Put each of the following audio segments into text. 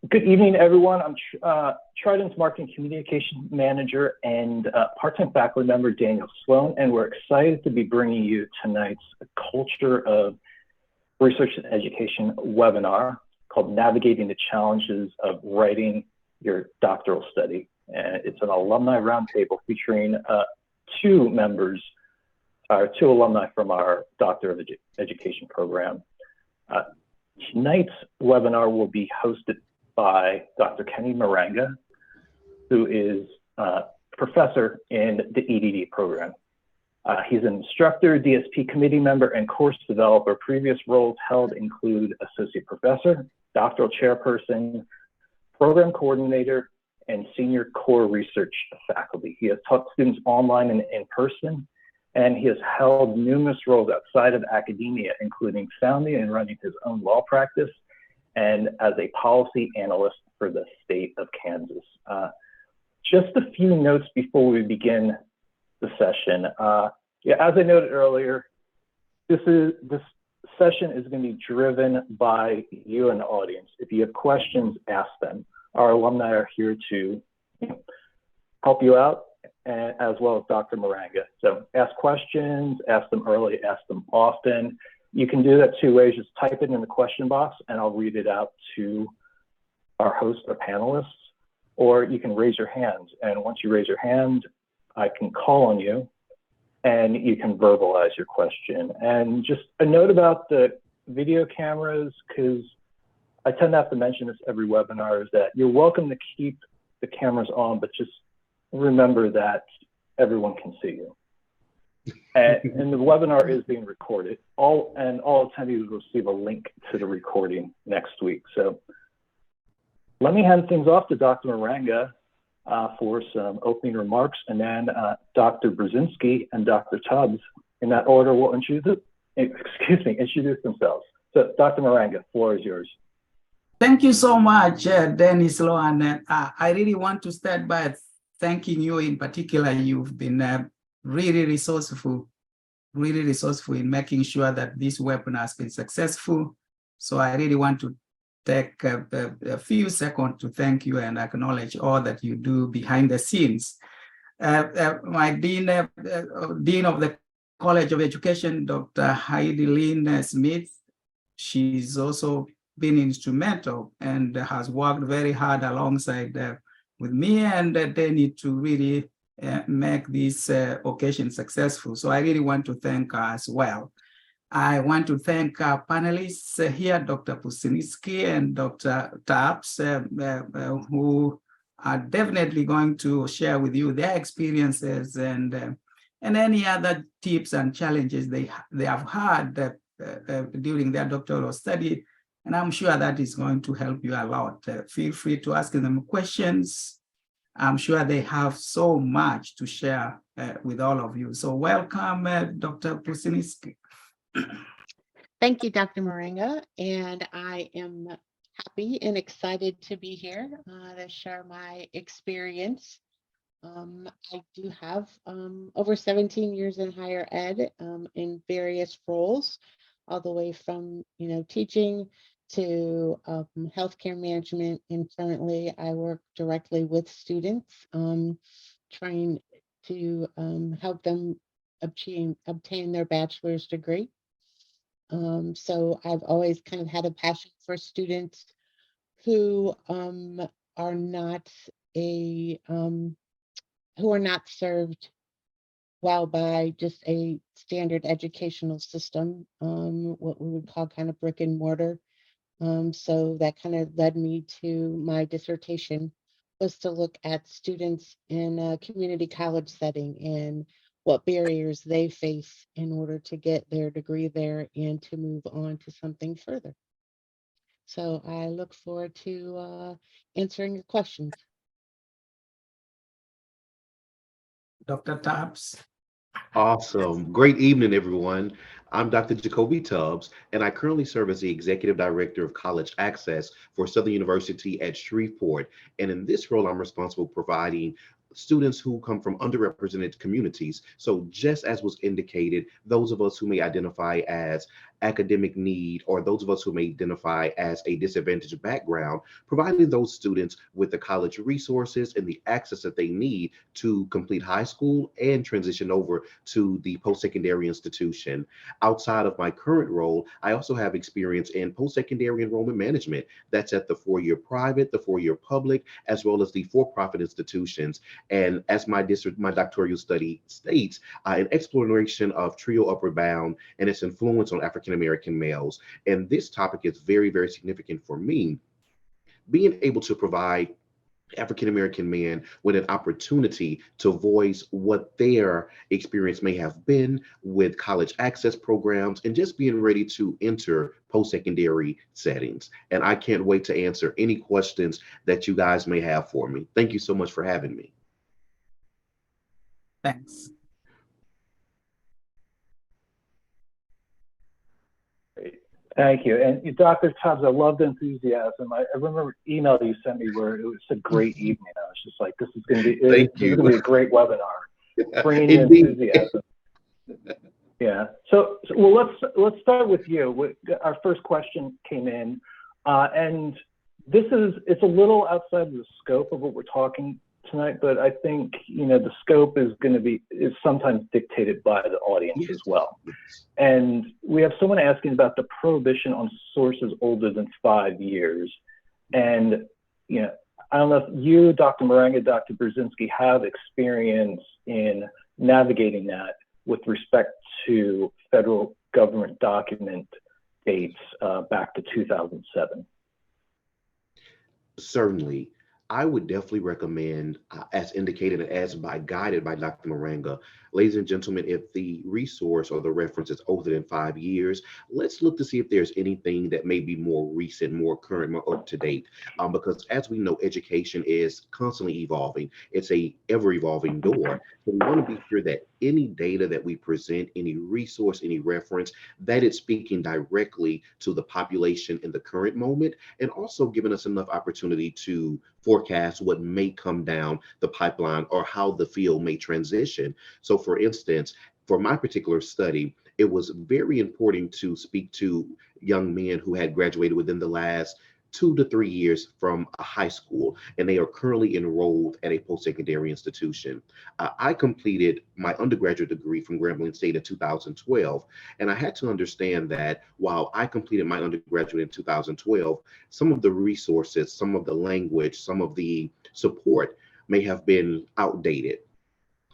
Good evening, everyone. I'm Trident's Marketing Communication Manager and part-time faculty member, Daniel Sloan, and we're excited to be bringing you tonight's Culture of Research and Education webinar called Navigating the Challenges of Writing Your Doctoral Study. And it's an alumni roundtable featuring two alumni from our Doctor of Education program. Tonight's webinar will be hosted by Dr. Kenny Maranga, who is a professor in the EDD program. He's an instructor, DSP committee member, and course developer. Previous roles held include associate professor, doctoral chairperson, program coordinator, and senior core research faculty. He has taught students online and in person, and he has held numerous roles outside of academia, including founding and running his own law practice, and as a policy analyst for the state of Kansas. Just a few notes before we begin the session. As I noted earlier, this session is going to be driven by you and the audience. If you have questions, ask them. Our alumni are here to help you out, as well as Dr. Maranga. So ask questions, ask them early, ask them often. You can do that two ways. Just type it in the question box and I'll read it out to our host or panelists, or you can raise your hand. And once you raise your hand, I can call on you and you can verbalize your question. And just a note about the video cameras, because I tend to have to mention this every webinar, is that you're welcome to keep the cameras on, but just remember that everyone can see you. And the webinar is being recorded. All attendees will receive a link to the recording next week. So let me hand things off to Dr. Maranga for some opening remarks, and then Dr. Burzynski and Dr. Tubbs, in that order, will introduce themselves. So Dr. Maranga, the floor is yours. Thank you so much, Dennis Sloan. I really want to start by thanking you in particular. You've been really resourceful in making sure that this webinar has been successful. So I really want to take a few seconds to thank you and acknowledge all that you do behind the scenes. My Dean of the College of Education, Dr. Heidi Lynn Smith, she's also been instrumental and has worked very hard alongside with me and Danny to really make this occasion successful. So I really want to thank her as well. I want to thank our panelists here, Dr. Burzynski and Dr. Tubbs, who are definitely going to share with you their experiences and any other tips and challenges they have had during their doctoral study. And I'm sure that is going to help you a lot. Feel free to ask them questions. I'm sure they have so much to share with all of you. So welcome, Dr. Burzynski. Thank you, Dr. Maranga. And I am happy and excited to be here to share my experience. I do have over 17 years in higher ed in various roles, all the way from teaching to healthcare management, and currently I work directly with students, trying to help them obtain their bachelor's degree. So I've always kind of had a passion for students who are not served well by just a standard educational system, what we would call kind of brick and mortar. So that kind of led me to my dissertation, was to look at students in a community college setting and what barriers they face in order to get their degree there and to move on to something further. So I look forward to answering your questions. Dr. Tubbs. Awesome. Great evening, everyone. I'm Dr. Jacoby Tubbs, and I currently serve as the Executive Director of College Access for Southern University at Shreveport. And in this role, I'm responsible for providing students who come from underrepresented communities. So just as was indicated, those of us who may identify as academic need, or those of us who may identify as a disadvantaged background, providing those students with the college resources and the access that they need to complete high school and transition over to the post-secondary institution. Outside of my current role, I also have experience in post-secondary enrollment management. That's at the four-year private, the four-year public, as well as the for-profit institutions. And as my doctoral study states, an exploration of trio upward bound and its influence on African-American males. And this topic is very, very significant for me. Being able to provide African-American men with an opportunity to voice what their experience may have been with college access programs and just being ready to enter post-secondary settings. And I can't wait to answer any questions that you guys may have for me. Thank you so much for having me. Thanks. Great. Thank you. And Dr. Tubbs, I love the enthusiasm. I remember an email that you sent me where it was a great evening. I was just like, this is going to be a great webinar. Bringing in enthusiasm. Yeah. So well, let's start with you. Our first question came in, and it's a little outside of the scope of what we're talking tonight, but I think the scope is sometimes dictated by the audience as well. And we have someone asking about the prohibition on sources older than 5 years. And I don't know if you, Dr. Maranga, Dr. Burzynski, have experience in navigating that with respect to federal government document dates back to 2007. Certainly. I would definitely recommend, as indicated and guided by Dr. Maranga, ladies and gentlemen, if the resource or the reference is older than 5 years, let's look to see if there's anything that may be more recent, more current, more up to date. Because as we know, education is constantly evolving. It's a ever evolving door. So we want to be sure that any data that we present, any resource, any reference, that it's speaking directly to the population in the current moment, and also giving us enough opportunity to forecast what may come down the pipeline or how the field may transition. So for instance, for my particular study, it was very important to speak to young men who had graduated within the last 2 to 3 years from a high school, and they are currently enrolled at a post-secondary institution. I completed my undergraduate degree from Grambling State in 2012, and I had to understand that while I completed my undergraduate in 2012, some of the resources, some of the language, some of the support may have been outdated.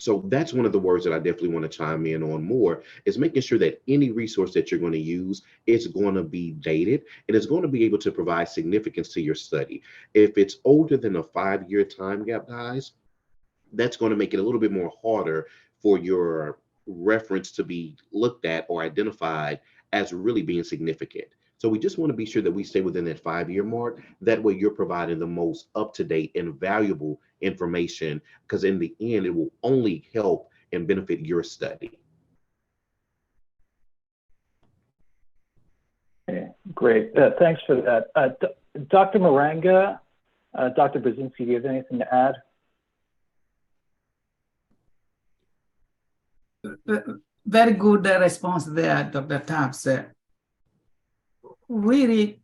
So that's one of the words that I definitely want to chime in on more, is making sure that any resource that you're going to use is going to be dated and it's going to be able to provide significance to your study. If it's older than a 5-year time gap, guys, that's going to make it a little bit more harder for your reference to be looked at or identified as really being significant. So we just want to be sure that we stay within that 5-year mark. That way you're providing the most up-to-date and valuable information, because in the end, it will only help and benefit your study. Okay, great. Thanks for that. Dr. Maranga, Dr. Burzynski, do you have anything to add? Very good response there, Dr. Tubbs. Really,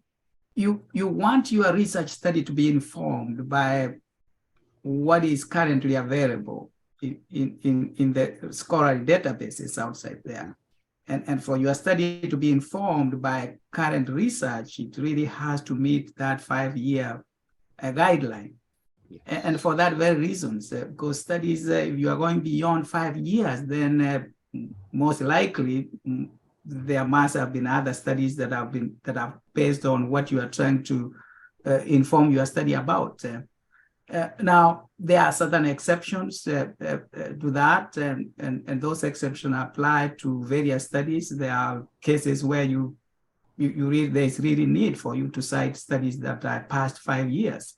you want your research study to be informed by what is currently available in the scholarly databases outside there. And for your study to be informed by current research, it really has to meet that 5-year guideline. Yes. And for that very reasons, because studies, if you are going beyond 5 years, then most likely there must have been other studies that are based on what you are trying to inform your study about. Now, there are certain exceptions to that, and those exceptions apply to various studies. There are cases where you there's really need for you to cite studies that are past 5 years.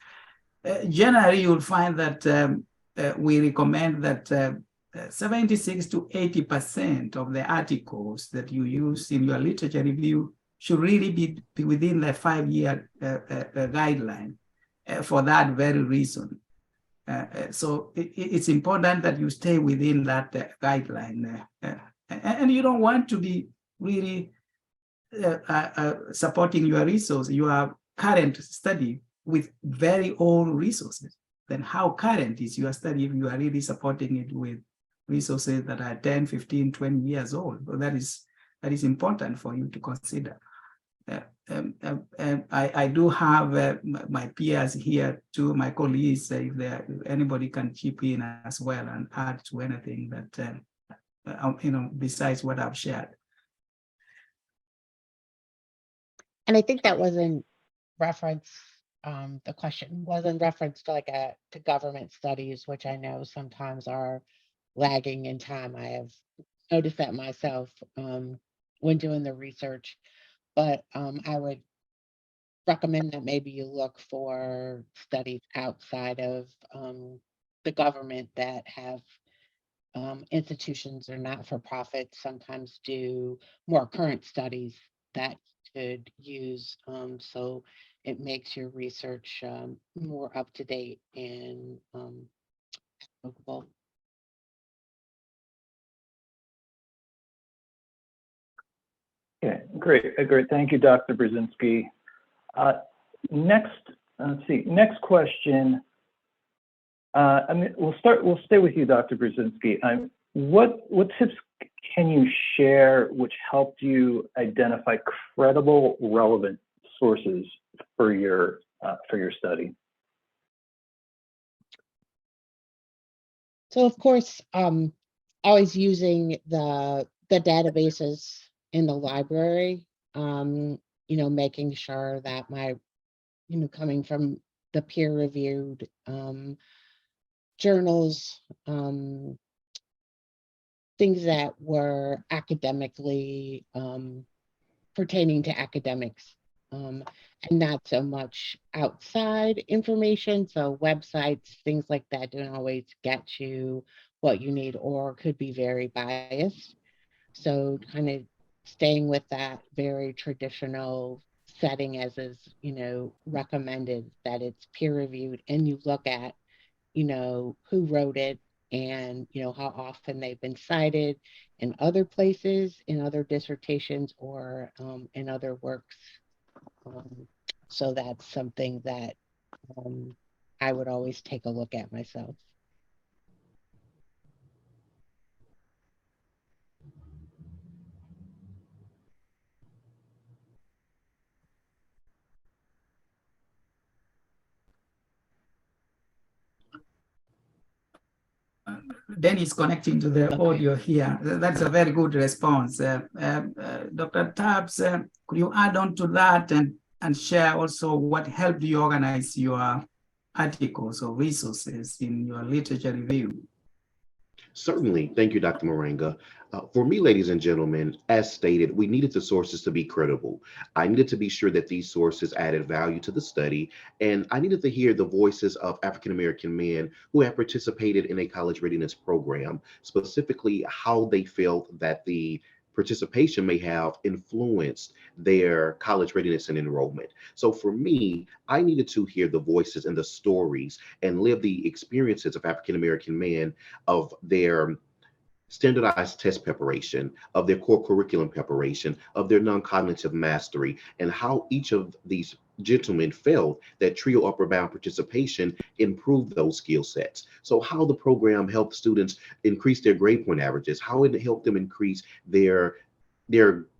Generally, you'll find that we recommend that 76 to 80% of the articles that you use in your literature review should really be within the 5-year guideline for that very reason. So it's important that you stay within that guideline. And you don't want to be really supporting your resource, your current study with very old resources, then how current is your study if you are really supporting it with resources that are 10, 15, 20 years old? So that is important for you to consider. I do have my peers here too, my colleagues, if anybody can chip in as well and add to anything that, besides what I've shared. And I think that was in reference, the question was in reference to to government studies, which I know sometimes are lagging in time. I have noticed that myself when doing the research, but I would recommend that maybe you look for studies outside of the government that have institutions or not-for-profits sometimes do more current studies that could use, so it makes your research more up to date and applicable. Okay, great. Thank you, Dr. Burzynski. Next, let's see. Next question. We'll stay with you, Dr. Burzynski. What tips can you share which helped you identify credible, relevant sources for your study? So of course, always using the databases in the library, making sure that my, coming from the peer-reviewed journals, things that were academically pertaining to academics, and not so much outside information. So websites, things like that don't always get you what you need or could be very biased. So kind of staying with that very traditional setting as is, recommended, that it's peer reviewed and you look at, who wrote it and, how often they've been cited in other places, in other dissertations, or in other works. So that's something that I would always take a look at myself. Dennis connecting to the audio here. That's a very good response. Dr. Tubbs, could you add on to that and share also what helped you organize your articles or resources in your literature review? Certainly. Thank you, Dr. Maranga. For me, ladies and gentlemen, as stated, we needed the sources to be credible. I needed to be sure that these sources added value to the study, and I needed to hear the voices of African-American men who had participated in a college readiness program, specifically how they felt that the participation may have influenced their college readiness and enrollment. So for me, I needed to hear the voices and the stories and live the experiences of African-American men, of their standardized test preparation, of their core curriculum preparation, of their non-cognitive mastery, and how each of these gentlemen felt that trio upper bound participation improved those skill sets. So how the program helped students increase their grade point averages, how it helped them increase their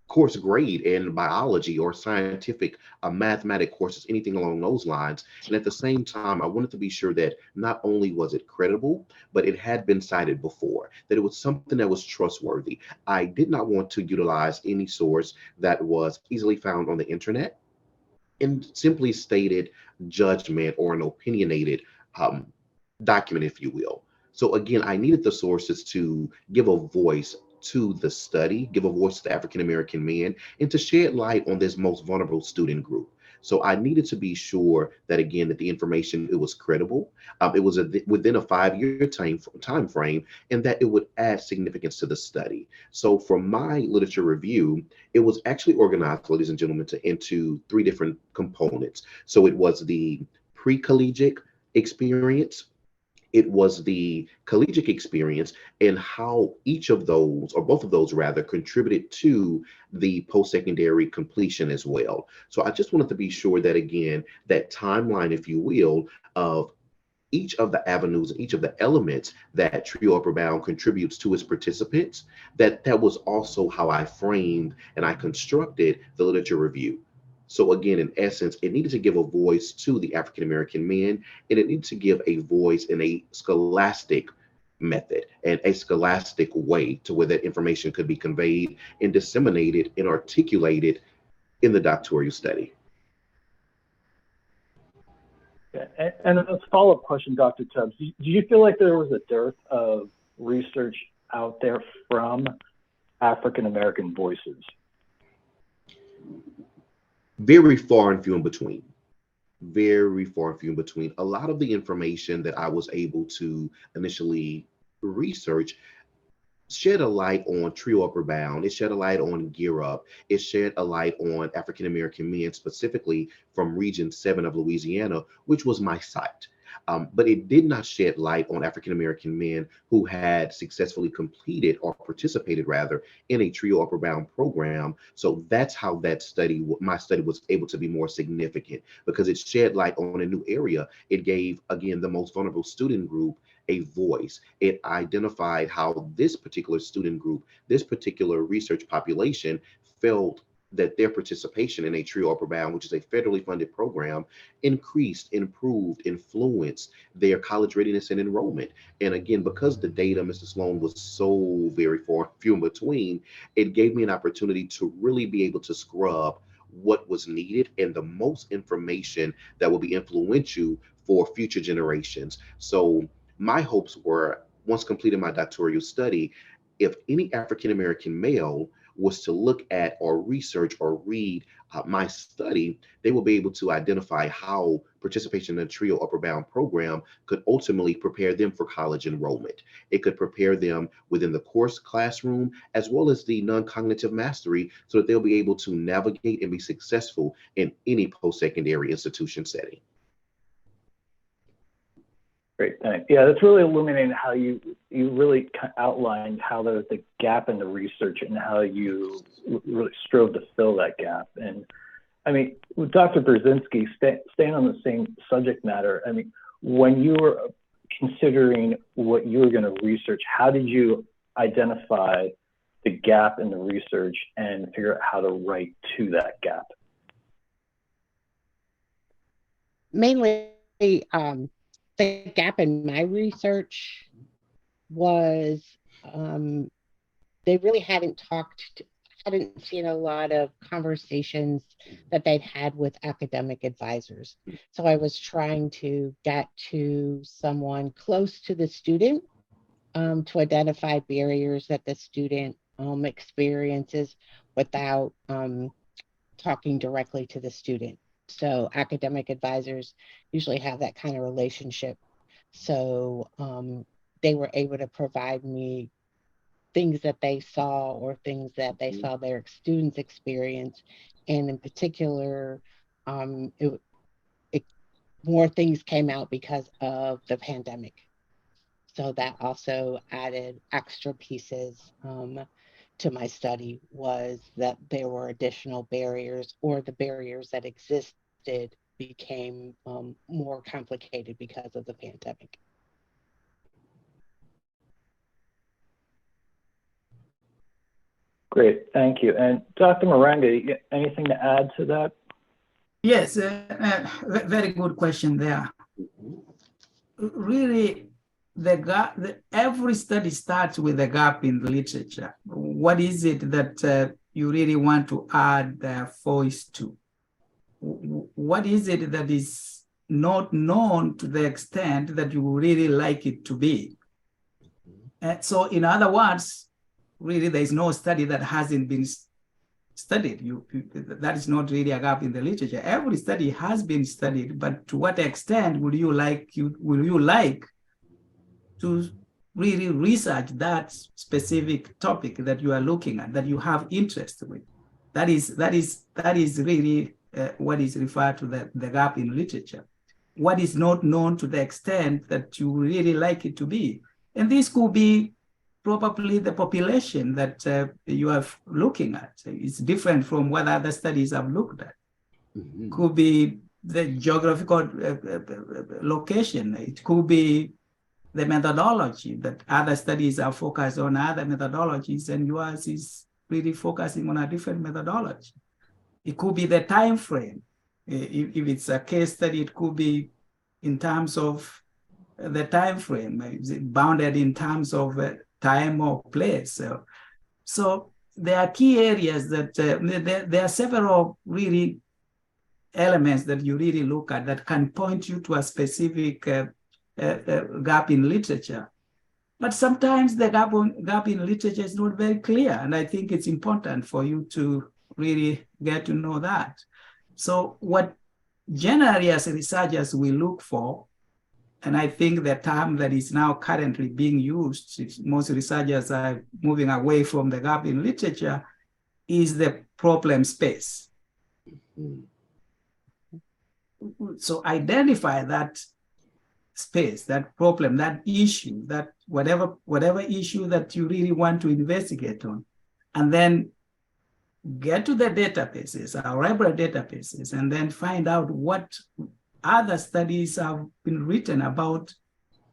course grade in biology or scientific mathematic courses, anything along those lines. And at the same time, I wanted to be sure that not only was it credible, but it had been cited before, that it was something that was trustworthy. I did not want to utilize any source that was easily found on the internet and simply stated judgment or an opinionated document, if you will. So again, I needed the sources to give a voice to the study, give a voice to African-American men, and to shed light on this most vulnerable student group. So I needed to be sure that, again, that the information, it was credible, it was within a 5-year time frame, and that it would add significance to the study. So for my literature review, it was actually organized, ladies and gentlemen, into 3 different components. So it was the pre-collegiate experience, It was the collegiate experience and how each of those, or both of those rather, contributed to the post-secondary completion as well. So I just wanted to be sure that, again, that timeline, if you will, of each of the avenues, each of the elements that Trio Upward Bound contributes to its participants, that was also how I framed and I constructed the literature review. So again, in essence, it needed to give a voice to the African American men, and it needed to give a voice in a scholastic method and a scholastic way to where that information could be conveyed and disseminated and articulated in the doctoral study. And a follow-up question, Dr. Tubbs, do you feel like there was a dearth of research out there from African American voices? Very far and few in between. Very far and few in between. A lot of the information that I was able to initially research shed a light on Trio Upward Bound. It shed a light on Gear Up. It shed a light on African American men, specifically from Region 7 of Louisiana, which was my site. But it did not shed light on African American men who had successfully completed or participated rather in a Trio Upward Bound program. So that's how that study, my study, was able to be more significant, because it shed light on a new area. It gave, again, the most vulnerable student group a voice. It identified how this particular student group, this particular research population, felt that their participation in a Trio Upward Bound, which is a federally funded program, increased, improved, influenced their college readiness and enrollment. And again, because the data, Mr. Sloan, was so very few in between, it gave me an opportunity to really be able to scrub what was needed and the most information that will be influential for future generations. So my hopes were, once completed my doctoral study, if any African American male was to look at or research or read my study, they will be able to identify how participation in a Trio Upward Bound program could ultimately prepare them for college enrollment. It could prepare them within the course classroom, as well as the non-cognitive mastery, so that they'll be able to navigate and be successful in any post-secondary institution setting. Great, thanks. Yeah, that's really illuminating how you really outlined how there's a gap in the research and how you really strove to fill that gap. And I mean, with Dr. Burzynski, staying on the same subject matter, I mean, when you were considering what you were going to research, how did you identify the gap in the research and figure out how to write to that gap? Mainly, the gap in my research was they really hadn't seen a lot of conversations that they'd had with academic advisors. So I was trying to get to someone close to the student to identify barriers that the student experiences without talking directly to the student. So academic advisors usually have that kind of relationship. So they were able to provide me things that they saw or things that they saw their students experience. And in particular, more things came out because of the pandemic. So that also added extra pieces to my study, was that there were additional barriers, or the barriers that existed became more complicated because of the pandemic. Great, thank you. And Dr. Maranga, anything to add to that? Yes, very good question there. Really, every study starts with a gap in the literature. What is it that you really want to add voice to? What is it that is not known to the extent that you really like it to be? So in other words, really there is no study that hasn't been studied. That is not really a gap in the literature. Every study has been studied, but to what extent would you like to really research that specific topic that you are looking at, that you have interest with? That is really what is referred to the gap in literature. what is not known to the extent that you really like it to be. And this could be probably the population that you are looking at. It's different from what other studies have looked at. Mm-hmm. Could be the geographical location. It could be the methodology that other studies are focused on other methodologies, and yours is really focusing on a different methodology. It could be the time frame. If it's a case study, it could be in terms of the time frame, bounded in terms of time or place. So there are key areas that there are several really elements that you really look at that can point you to a specific gap in literature. But sometimes the gap in literature is not very clear. And I think it's important for you to really get to know that. So what generally as researchers we look for, and I think the term that is now currently being used, most researchers are moving away from the gap in literature, is the problem space. Mm-hmm. So identify that space, that problem, that issue, that whatever issue that you really want to investigate on, and then get to the databases, our library databases, and then find out what other studies have been written about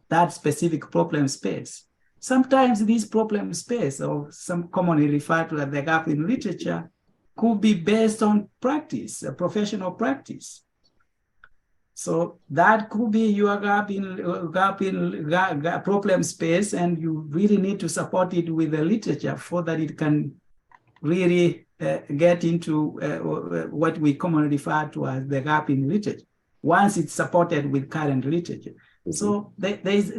that specific problem space. Sometimes this problem space, or some commonly referred to as the gap in literature, could be based on practice, a professional practice. So that could be your gap in problem space, and you really need to support it with the literature so that it can really get into what we commonly refer to as the gap in literature, once it's supported with current literature. Mm-hmm. So there's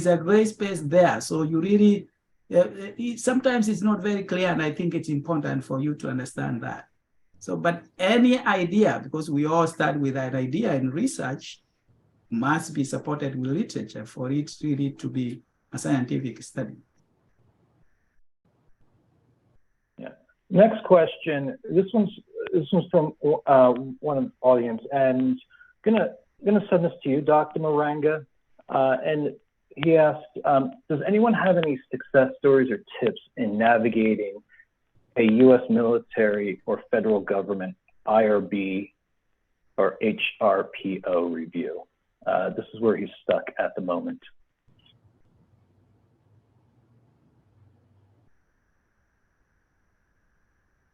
a gray space there. So you really, sometimes it's not very clear, and I think it's important for you to understand that. So, but any idea, because we all start with an idea in research, must be supported with literature for it really to be a scientific study. Yeah. Next question. This one's from one of the audience, and gonna send this to you, Dr. Maranga. And he asked, does anyone have any success stories or tips in navigating a U.S. military or federal government IRB or HRPO review? This is where he's stuck at the moment.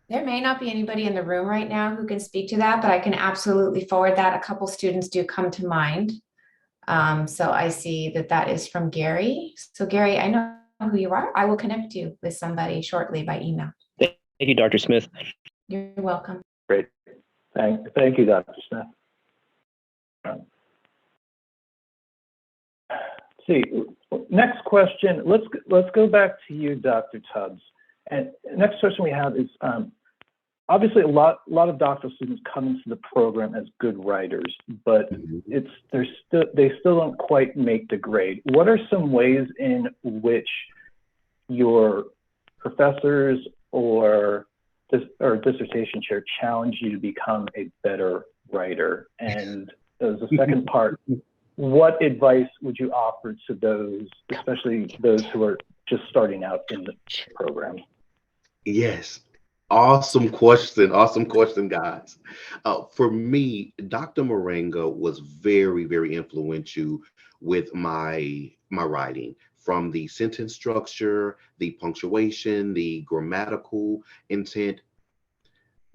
There may not be anybody in the room right now who can speak to that, but I can absolutely forward that. A couple students do come to mind. So I see that is from Gary. So Gary, I know who you are. I will connect you with somebody shortly by email. Thank you, Dr. Smith. You're welcome. Great. Thank you, Dr. Smith. See, next question. Let's go back to you, Dr. Tubbs. And next question we have is, obviously a lot of doctoral students come into the program as good writers, but they still don't quite make the grade. What are some ways in which your professors or dissertation chair challenge you to become a better writer? And as a second part, what advice would you offer to those, especially those who are just starting out in the program? Yes. Awesome question, guys. For me, Dr. Maranga was very, very influential with my writing, from the sentence structure, the punctuation, the grammatical intent.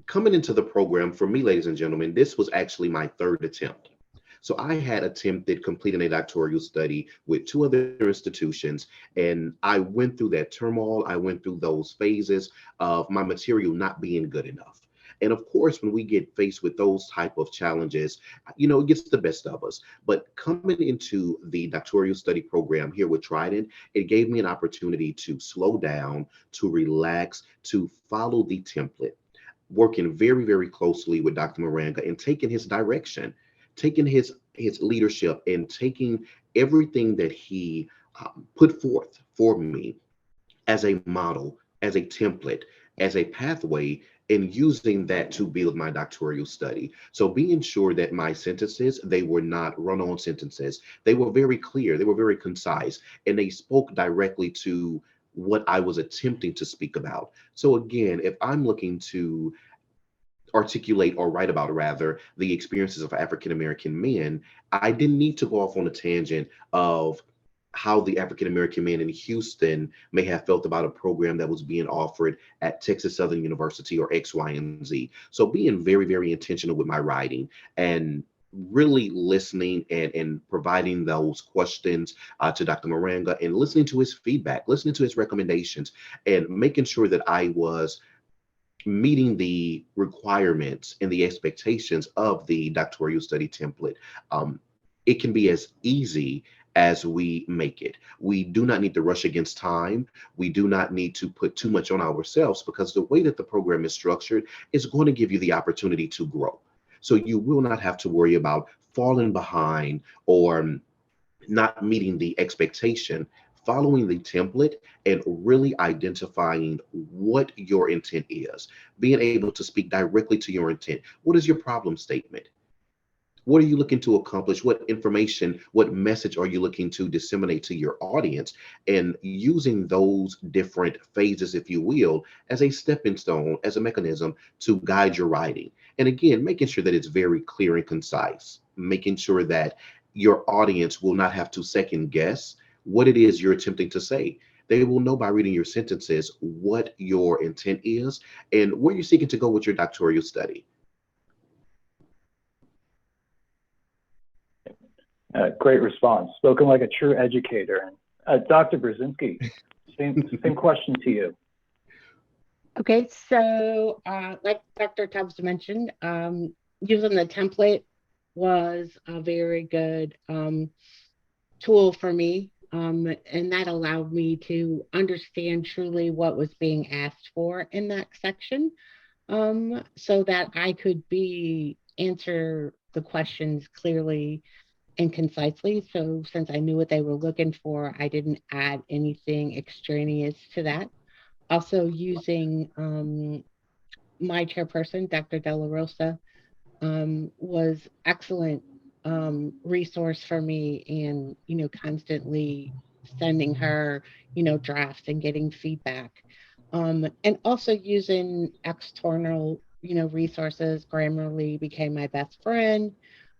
Coming into the program, for me, ladies and gentlemen, this was actually my third attempt. So I had attempted completing a doctoral study with 2 other institutions, and I went through that turmoil. I went through those phases of my material not being good enough. And of course, when we get faced with those type of challenges, it gets the best of us. But coming into the doctoral study program here with Trident, it gave me an opportunity to slow down, to relax, to follow the template, working very, very closely with Dr. Maranga and taking his direction, taking his leadership, and taking everything that he put forth for me as a model, as a template, as a pathway, and using that to build my doctoral study. So being sure that my sentences, they were not run-on sentences. They were very clear, they were very concise, and they spoke directly to what I was attempting to speak about. So again, if I'm looking to articulate or write about rather the experiences of African American men, I didn't need to go off on a tangent of how the African American men in Houston may have felt about a program that was being offered at Texas Southern University or X, Y, and Z. So being very, very intentional with my writing and really listening and providing those questions to Dr. Maranga and listening to his feedback, listening to his recommendations, and making sure that I was meeting the requirements and the expectations of the doctoral study template. It can be as easy as we make it. We do not need to rush against time. We do not need to put too much on ourselves, because the way that the program is structured is going to give you the opportunity to grow. So you will not have to worry about falling behind or not meeting the expectation. Following the template and really identifying what your intent is, being able to speak directly to your intent. What is your problem statement? What are you looking to accomplish? What information, what message are you looking to disseminate to your audience? And using those different phases, if you will, as a stepping stone, as a mechanism to guide your writing. And again, making sure that it's very clear and concise, making sure that your audience will not have to second guess what it is you're attempting to say. They will know by reading your sentences what your intent is and where you're seeking to go with your doctoral study. Great response. Spoken like a true educator. Dr. Burzynski, same question to you. Okay, so like Dr. Tubbs mentioned, using the template was a very good tool for me. And that allowed me to understand truly what was being asked for in that section, so that I could answer the questions clearly and concisely. So since I knew what they were looking for, I didn't add anything extraneous to that. Also using my chairperson, Dr. De La Rosa, was excellent resource for me, and constantly sending her drafts and getting feedback, and also using external resources. Grammarly became my best friend,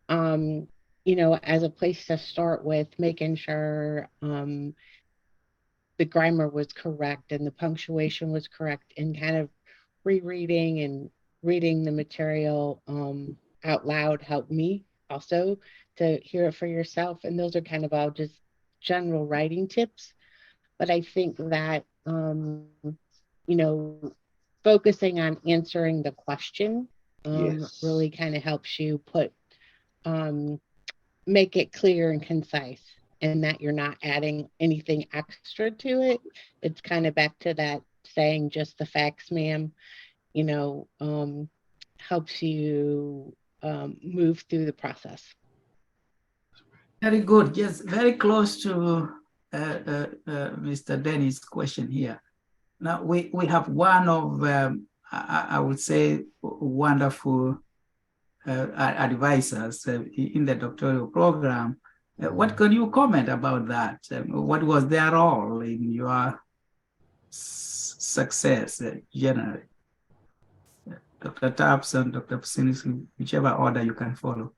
as a place to start with, making sure the grammar was correct and the punctuation was correct, and kind of rereading and reading the material out loud helped me also to hear it for yourself. And those are kind of all just general writing tips. But I think that, focusing on answering the question Yes. really kind of helps you make it clear and concise, and that you're not adding anything extra to it. It's kind of back to that saying, just the facts, ma'am, helps you move through the process. Very good. Yes, very close to Mr. Dennis' question here. Now, we have one of, I would say, wonderful advisors in the doctoral program. What can you comment about that? What was their role in your success generally? Dr. Tubbs and Dr. Burzynski, whichever order you can follow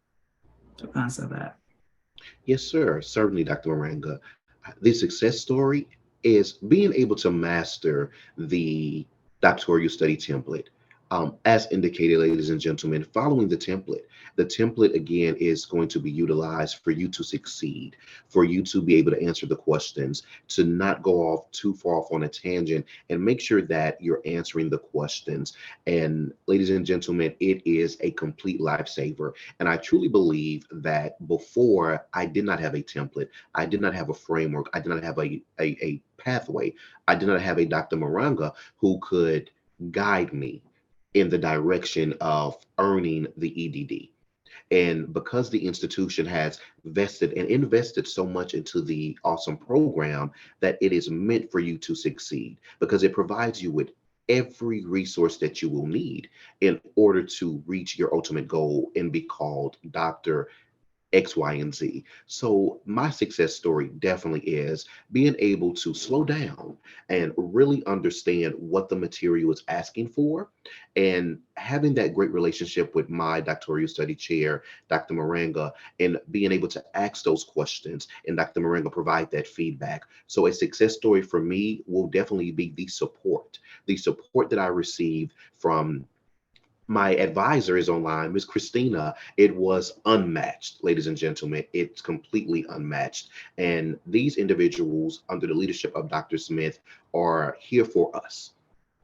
to answer that. Yes, sir. Certainly, Dr. Maranga. The success story is being able to master the doctoral study template. As indicated, ladies and gentlemen, following the template again is going to be utilized for you to succeed, for you to be able to answer the questions, to not go off too far off on a tangent, and make sure that you're answering the questions. And ladies and gentlemen, it is a complete lifesaver. And I truly believe that before, I did not have a template, I did not have a framework, I did not have a pathway, I did not have a Dr. Maranga who could guide me in the direction of earning the EDD. And because the institution has vested and invested so much into the awesome program, that it is meant for you to succeed, because it provides you with every resource that you will need in order to reach your ultimate goal and be called Dr. X, Y, and Z. So my success story definitely is being able to slow down and really understand what the material is asking for, and having that great relationship with my doctoral study chair, Dr. Maranga, and being able to ask those questions and Dr. Maranga provide that feedback. So a success story for me will definitely be the support that I receive from my advisor is online, Miss Christina. It was unmatched, ladies and gentlemen. It's completely unmatched. And these individuals, under the leadership of Dr. Smith, are here for us.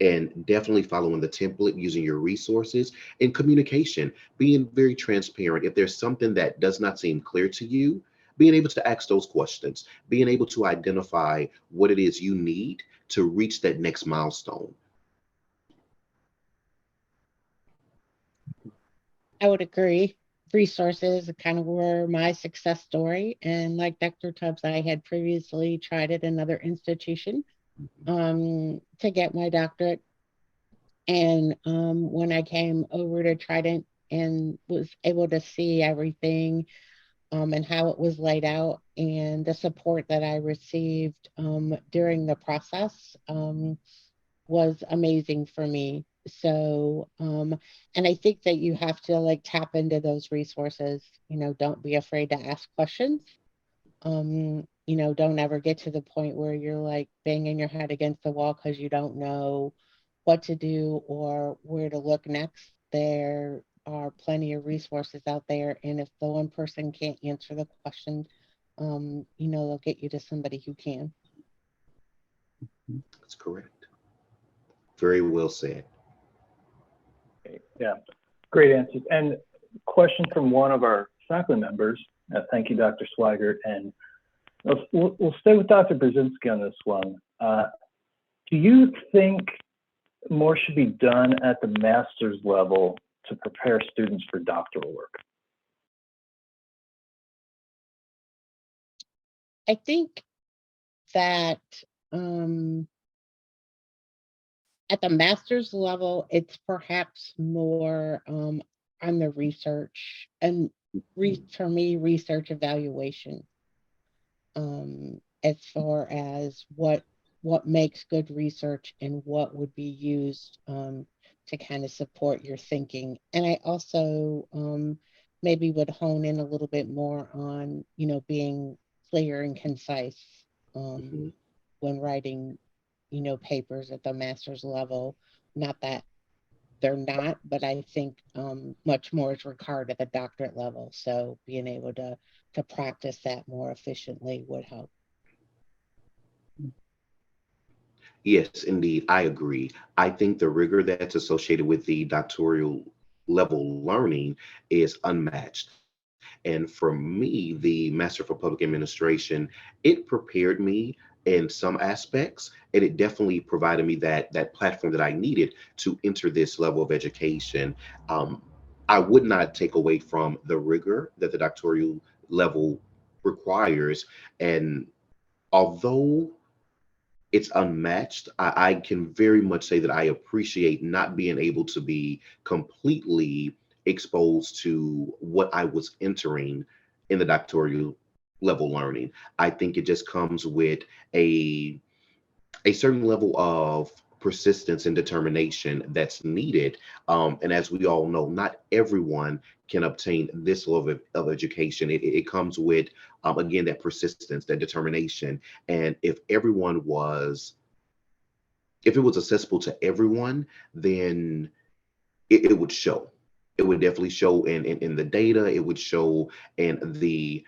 And definitely following the template, using your resources and communication, being very transparent. If there's something that does not seem clear to you, being able to ask those questions, being able to identify what it is you need to reach that next milestone. I would agree. Resources kind of were my success story. And like Dr. Tubbs, I had previously tried at another institution to get my doctorate. And when I came over to Trident and was able to see everything and how it was laid out and the support that I received during the process was amazing for me. So, and I think that you have to like tap into those resources. Don't be afraid to ask questions. Don't ever get to the point where you're like banging your head against the wall because you don't know what to do or where to look next. There are plenty of resources out there. And if the one person can't answer the question, they'll get you to somebody who can. That's correct. Very well said. Yeah, great answers. And question from one of our faculty members. Thank you, Dr. Swigert. And we'll stay with Dr. Burzynski on this one. Do you think more should be done at the master's level to prepare students for doctoral work? I think that at the master's level, it's perhaps more on the research and for me, research evaluation as far as what makes good research and what would be used to kind of support your thinking. And I also maybe would hone in a little bit more on, being clear and concise when writing papers at the master's level. Not that they're not, but I think much more is required at the doctorate level. So being able to practice that more efficiently would help. Yes, indeed, I agree. I think the rigor that's associated with the doctoral level learning is unmatched. And for me, the Master for Public Administration, it prepared me in some aspects, and it definitely provided me that platform that I needed to enter this level of education. I would not take away from the rigor that the doctoral level requires. And although it's unmatched, I can very much say that I appreciate not being able to be completely exposed to what I was entering in the doctoral level learning. I think it just comes with a certain level of persistence and determination that's needed. And as we all know, not everyone can obtain this level of education. It comes with, again, that persistence, that determination. And if it was accessible to everyone, then it would show. It would definitely show in the data. It would show in the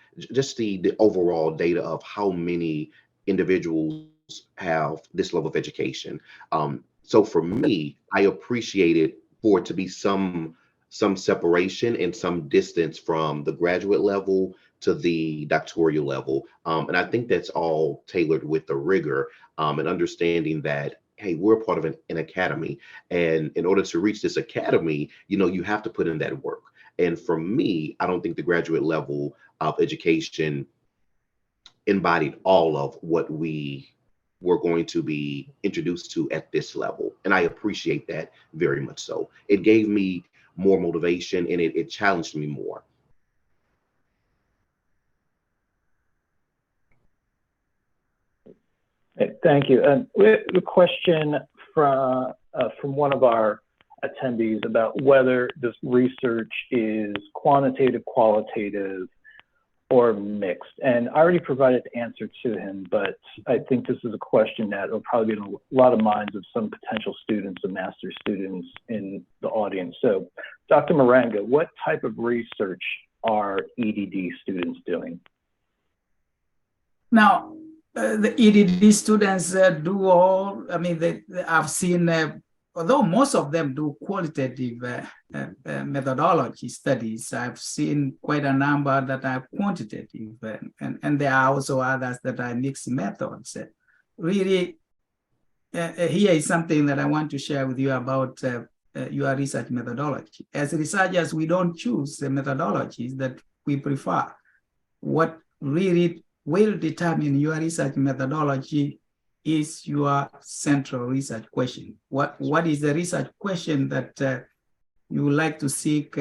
overall data of how many individuals have this level of education. So for me, I appreciated for it to be some separation and some distance from the graduate level to the doctoral level. And I think that's all tailored with the rigor and understanding that, hey, we're a part of an academy. And in order to reach this academy, you have to put in that work. And for me, I don't think the graduate level of education embodied all of what we we're going to be introduced to at this level. And I appreciate that very much so. It gave me more motivation and it challenged me more. Thank you. And we have a question from one of our attendees about whether this research is quantitative, qualitative, or mixed. And I already provided the answer to him, but I think this is a question that will probably be in a lot of minds of some potential students and master's students in the audience. So, Dr. Maranga, what type of research are EDD students doing? Now, the EDD students do all, I mean, I've seen, although most of them do qualitative methodology studies, I've seen quite a number that are quantitative, and there are also others that are mixed methods. Really, here is something that I want to share with you about your research methodology. As researchers, we don't choose the methodologies that we prefer. What really will determine your research methodology is your central research question. What is the research question that you would like to seek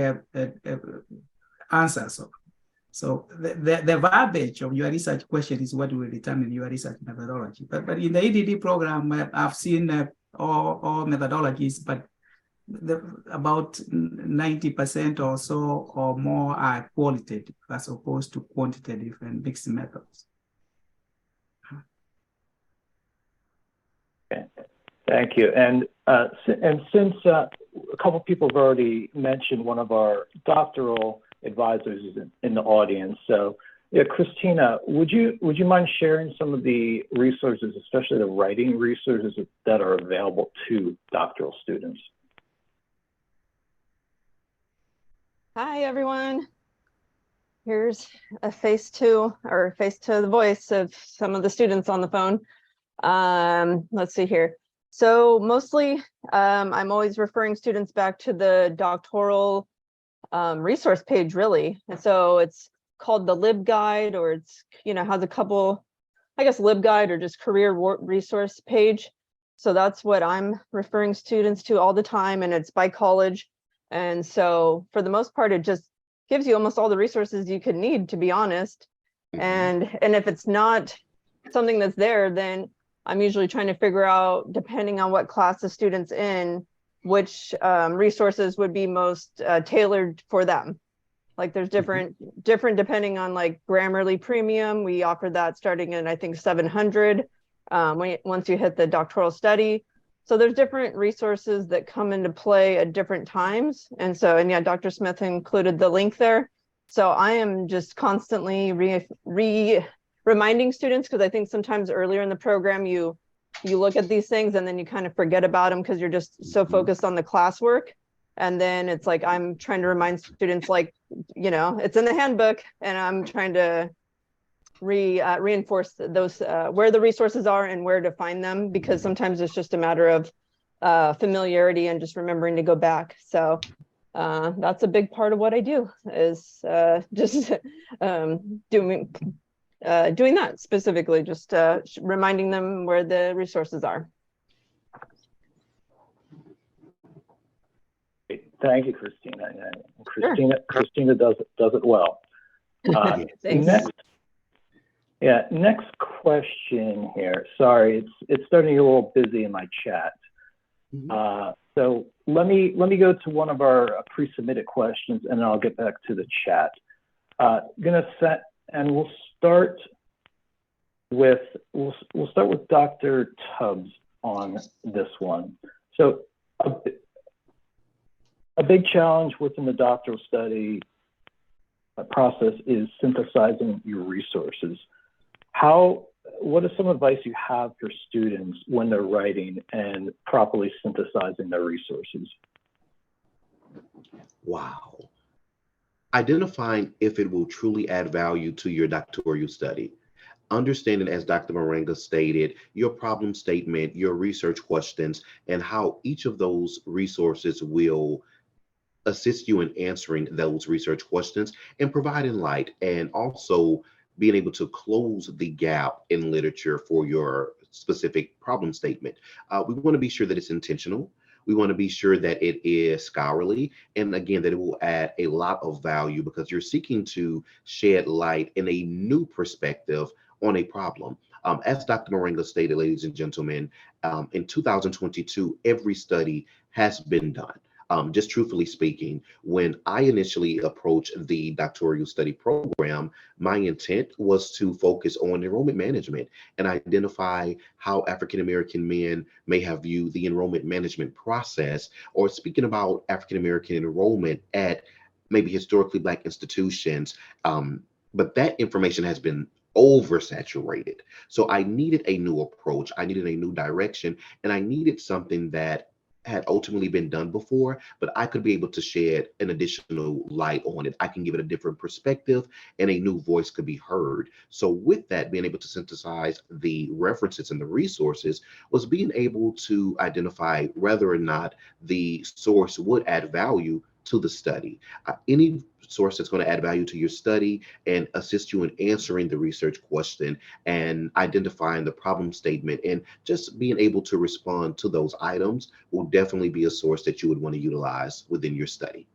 answers of? So the verbiage of your research question is what will determine your research methodology. But in the EDD program, I've seen all methodologies, but about 90% or so or more are qualitative as opposed to quantitative and mixed methods. Okay, thank you. And since a couple people have already mentioned one of our doctoral advisors is in the audience, so yeah, Christina, would you mind sharing some of the resources, especially the writing resources that are available to doctoral students? Hi, everyone. Here's a face to the voice of some of the students on the phone. Let's see here. So mostly, I'm always referring students back to the doctoral resource page, really. And so it's called the LibGuide, or it's, has a couple, I guess, LibGuide or just career resource page. So that's what I'm referring students to all the time, and it's by college. And so for the most part, it just gives you almost all the resources you could need, to be honest. And if it's not something that's there, then I'm usually trying to figure out, depending on what class the student's in, which resources would be most tailored for them. Like there's different depending on like Grammarly Premium. We offer that starting in, I think, 700 once you hit the doctoral study. So there's different resources that come into play at different times. And yeah, Dr. Smith included the link there. So I am just constantly reminding students, because I think sometimes earlier in the program, you look at these things and then you kind of forget about them because you're just so focused on the classwork. And then it's like, I'm trying to remind students, like, it's in the handbook, and I'm trying to reinforce those where the resources are and where to find them, because sometimes it's just a matter of familiarity and just remembering to go back. So that's a big part of what I do, is just doing that specifically, just reminding them where the resources are. Thank you, Christina. Christina does it well. Next question here. Sorry, it's starting to get a little busy in my chat. So let me go to one of our pre-submitted questions, and then I'll get back to the chat. We'll start with Dr. Tubbs on this one. So a big challenge within the doctoral study process is synthesizing your resources. What is some advice you have for students when they're writing and properly synthesizing their resources? Wow. Identifying if it will truly add value to your doctoral study. Understanding, as Dr. Maranga stated, your problem statement, your research questions, and how each of those resources will assist you in answering those research questions and providing light, and also being able to close the gap in literature for your specific problem statement. We want to be sure that it's intentional. We want to be sure that it is scholarly, and again, that it will add a lot of value because you're seeking to shed light in a new perspective on a problem. As Dr. Maranga stated, ladies and gentlemen, in 2022, every study has been done. Just truthfully speaking, when I initially approached the doctoral study program, my intent was to focus on enrollment management and identify how African American men may have viewed the enrollment management process, or speaking about African American enrollment at maybe historically Black institutions. But that information has been oversaturated. So I needed a new approach, I needed a new direction, and I needed something that had ultimately been done before, but I could be able to shed an additional light on it. I can give it a different perspective and a new voice could be heard. So with that, being able to synthesize the references and the resources was being able to identify whether or not the source would add value to the study. Any source that's going to add value to your study and assist you in answering the research question and identifying the problem statement and just being able to respond to those items will definitely be a source that you would want to utilize within your study.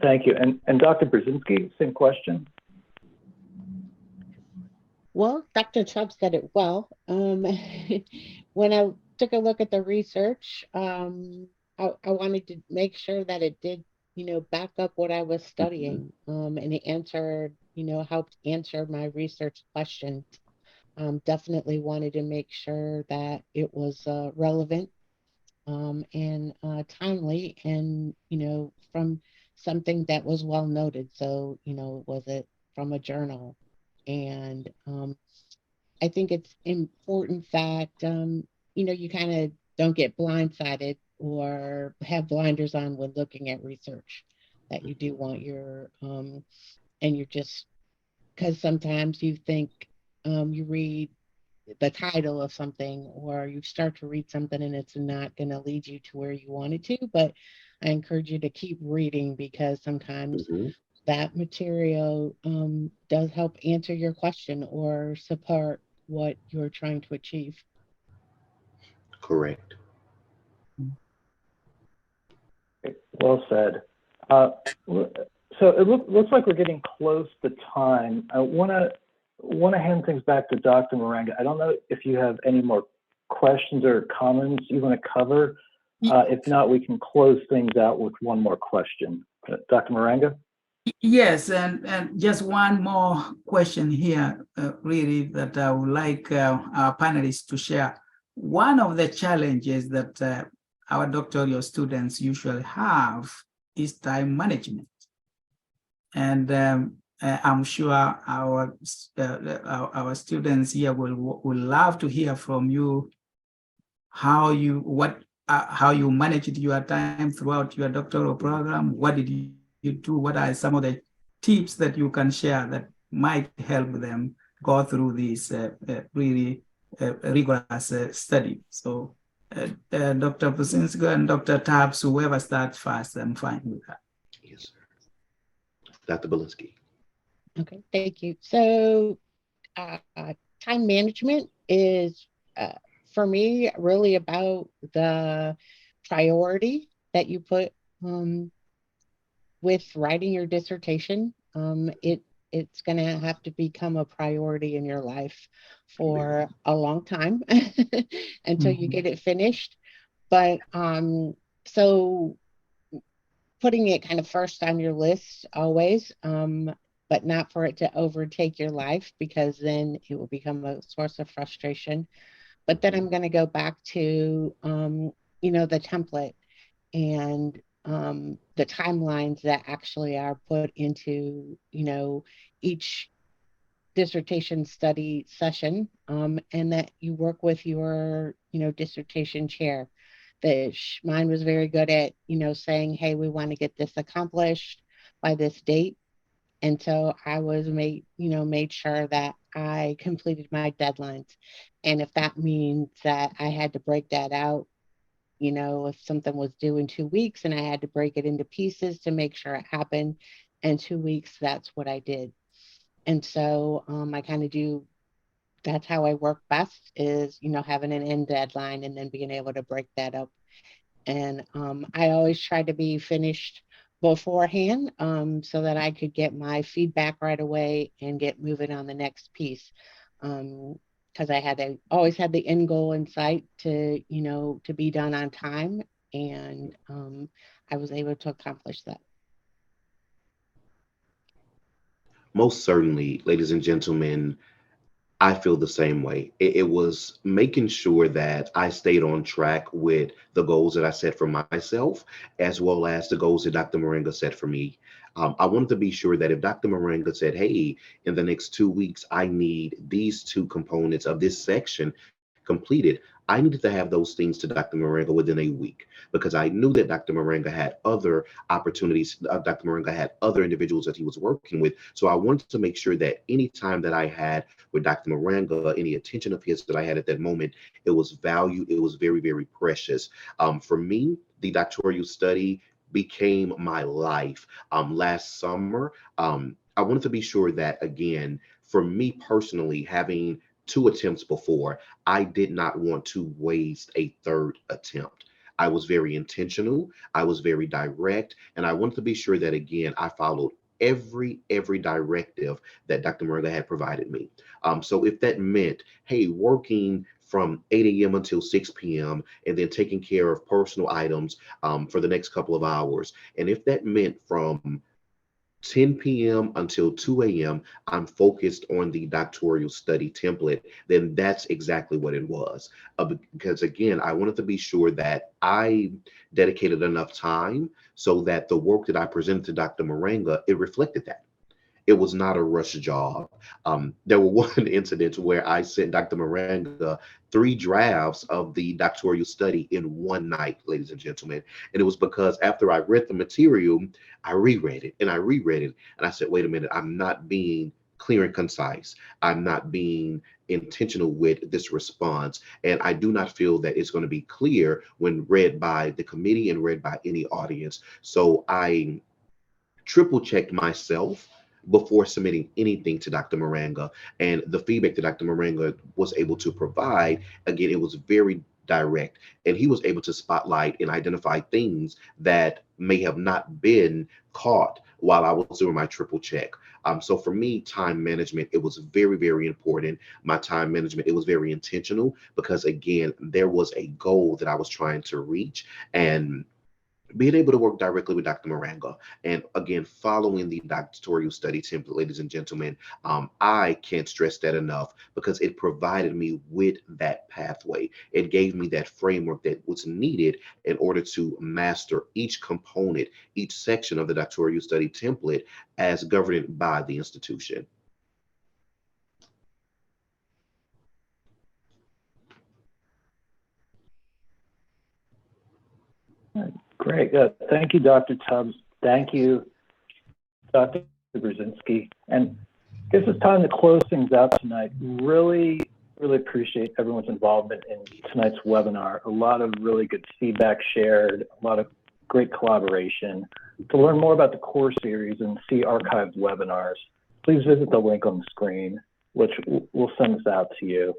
Thank you. And Dr. Burzynski, same question. Well, Dr. Chubb said it well. When I took a look at the research, I wanted to make sure that it did, back up what I was studying, and it answered, helped answer my research questions. Definitely wanted to make sure that it was relevant and timely, and from something that was well noted. So was it from a journal? And I think it's important that you kind of don't get blindsided or have blinders on when looking at research, that you do want your and you're just, because sometimes you think you read the title of something or you start to read something and it's not going to lead you to where you want it to. But I encourage you to keep reading, because sometimes that material does help answer your question or support what you're trying to achieve. Correct. Well said. So it looks like we're getting close to time. I want to hand things back to Dr. Maranga. I don't know if you have any more questions or comments you want to cover. If not, we can close things out with one more question. Dr. Maranga? Yes, and just one more question here, really, that I would like our panelists to share. One of the challenges that our doctoral students usually have is time management. And I'm sure our students here will love to hear from you how you managed your time throughout your doctoral program. What did you do? What are some of the tips that you can share that might help them go through this really rigorous study? So Dr. Burzynski and Dr. Tubbs, whoever starts first, I'm fine with that. Yes, sir. Dr. Burzynski. Okay, thank you. So time management is, for me, really about the priority that you put with writing your dissertation. It's going to have to become a priority in your life for a long time until you get it finished. But so putting it kind of first on your list always, but not for it to overtake your life, because then it will become a source of frustration. But then I'm going to go back to, the template and the timelines that actually are put into, each dissertation study session, and that you work with your, dissertation chair. Mine was very good at, saying, hey, we want to get this accomplished by this date. And so I was made sure that I completed my deadlines. And if that means that I had to break that out, if something was due in 2 weeks and I had to break it into pieces to make sure it happened in 2 weeks, that's what I did. And so I kind of do, that's how I work best, is, having an end deadline and then being able to break that up. And I always try to be finished beforehand so that I could get my feedback right away and get moving on the next piece. Because I always had the end goal in sight to, to be done on time. And I was able to accomplish that. Most certainly, ladies and gentlemen, I feel the same way. It was making sure that I stayed on track with the goals that I set for myself, as well as the goals that Dr. Maranga set for me. I wanted to be sure that if Dr. Maranga said, hey, in the next 2 weeks, I need these 2 components of this section completed, I needed to have those things to Dr. Maranga within a week, because I knew that Dr. Maranga had other opportunities. Dr. Maranga had other individuals that he was working with. So I wanted to make sure that any time that I had with Dr. Maranga, any attention of his that I had at that moment, it was valued. It was very, very precious. For me, the doctoral study became my life. Last summer, I wanted to be sure that, again, for me personally, having 2 attempts before, I did not want to waste a 3rd attempt. I was very intentional, I was very direct, and I wanted to be sure that, again, I followed every directive that Dr. Maranga had provided me. So if that meant, hey, working from 8 a.m. until 6 p.m. and then taking care of personal items for the next couple of hours, and if that meant from 10 p.m. until 2 a.m., I'm focused on the doctoral study template, then that's exactly what it was. Because again, I wanted to be sure that I dedicated enough time so that the work that I presented to Dr. Maranga, it reflected that. It was not a rush job. There were one incident where I sent Dr. Maranga 3 drafts of the doctoral study in one night, ladies and gentlemen. And it was because after I read the material, I reread it and I reread it. And I said, wait a minute, I'm not being clear and concise. I'm not being intentional with this response. And I do not feel that it's going to be clear when read by the committee and read by any audience. So I triple checked myself before submitting anything to Dr. Maranga. And the feedback that Dr. Maranga was able to provide, again, it was very direct. And he was able to spotlight and identify things that may have not been caught while I was doing my triple check. So for me, time management, it was very, very important. My time management, it was very intentional because, again, there was a goal that I was trying to reach. And being able to work directly with Dr. Maranga, and again, following the doctoral study template, ladies and gentlemen, I can't stress that enough because it provided me with that pathway. It gave me that framework that was needed in order to master each component, each section of the doctoral study template as governed by the institution. Great. Thank you, Dr. Tubbs. Thank you, Dr. Burzynski. And I guess it's time to close things out tonight. Really appreciate everyone's involvement in tonight's webinar. A lot of really good feedback shared, a lot of great collaboration. To learn more about the core series and see archived webinars, please visit the link on the screen, which will send this out to you.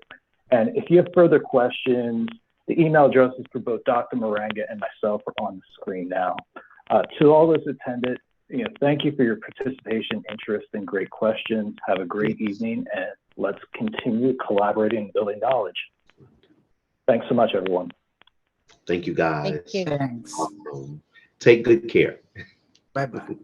And if you have further questions, the email addresses for both Dr. Maranga and myself are on the screen now. To all those attended, thank you for your participation, interest, and great questions. Have a great evening, and let's continue collaborating and building knowledge. Thanks so much, everyone. Thank you, guys. Thank you. Thanks. Take good care. Bye-bye.